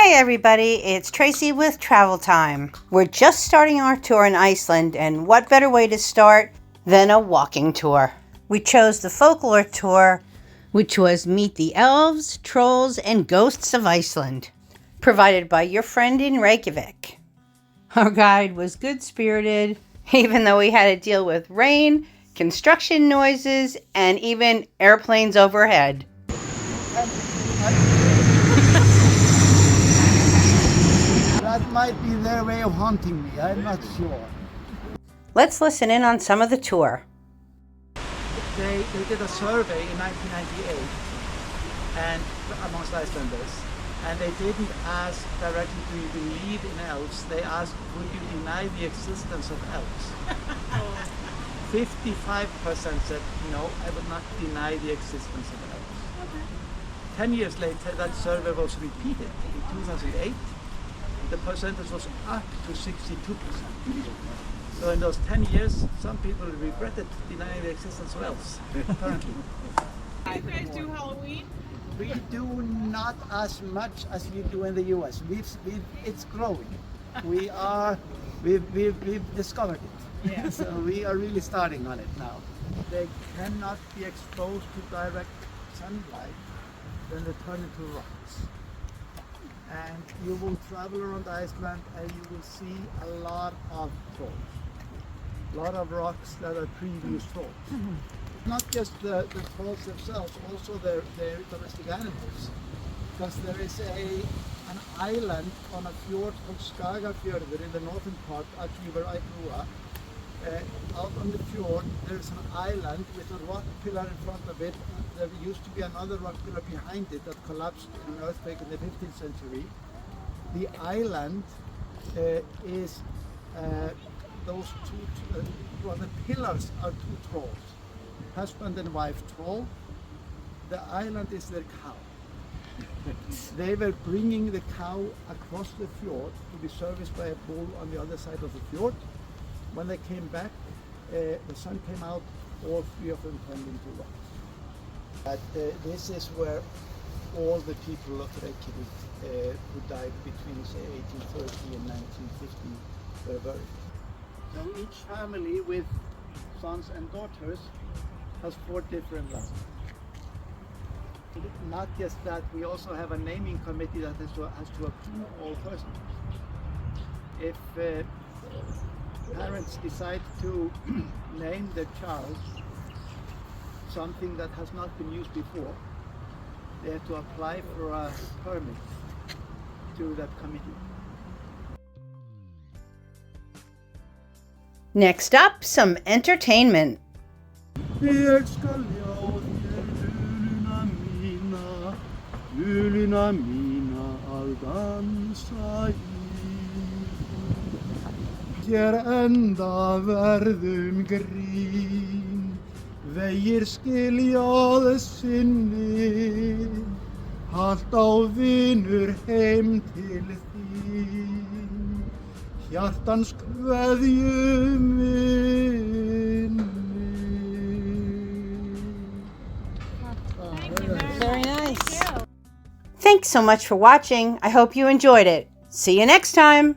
Hi everybody, it's Tracy with Travel Time. We're just starting our tour in Iceland, and what better way to start than a walking tour? We chose the Folklore Tour, which was Meet the Elves, Trolls, and Ghosts of Iceland, provided by your friend in Reykjavik. Our guide was good-spirited, even though we had to deal with rain, construction noises, and even airplanes overhead. That might be their way of haunting me, I'm not sure. Let's listen in on some of the tour. They did a survey in 1998 and amongst Icelanders, and they didn't ask directly, do you believe in elves? They asked, would you deny the existence of elves? 55% said, no, I would not deny the existence of elves. 10 years later, that survey was repeated in 2008. The percentage was up to 62%. So in those 10 years, some people regretted denying the existence of elves, apparently. Do you guys do Halloween? We do not as much as you do in the US. It's growing. We've discovered it. Yeah. So we are really starting on it now. They cannot be exposed to direct sunlight, then they turn into rocks. And you will travel around Iceland and you will see a lot of trolls. A lot of rocks that are previous trolls. Not just the trolls themselves, also their domestic animals. Because there is an island on a fjord called Skagafjörður in the northern part, actually where I grew up. Out on the fjord, there's an island with a rock pillar in front of it. There used to be another rock pillar behind it that collapsed in an earthquake in the 15th century. The island is those two, well, the pillars are two trolls, husband and wife troll. The island is their cow. They were bringing the cow across the fjord to be serviced by a bull on the other side of the fjord. When they came back, the sun came out, all three of them turned into rocks. But this is where all the people of Reykjavik who died between, say, 1830 and 1950 were buried. So each family with sons and daughters has 4 different lands. Not just that, we also have a naming committee that has to approve all first names. If parents decide to name their child something that has not been used before, they have to apply for a permit to that committee. Next up, some entertainment. Ég skal ljá þér huluna mína að dansa í. Hér enda verðum grín, vegir skiljáð sinni, halt á vinur heim til þín, hjartans kveðju minni. Very nice. Thanks so much for watching. I hope you enjoyed it. See you next time.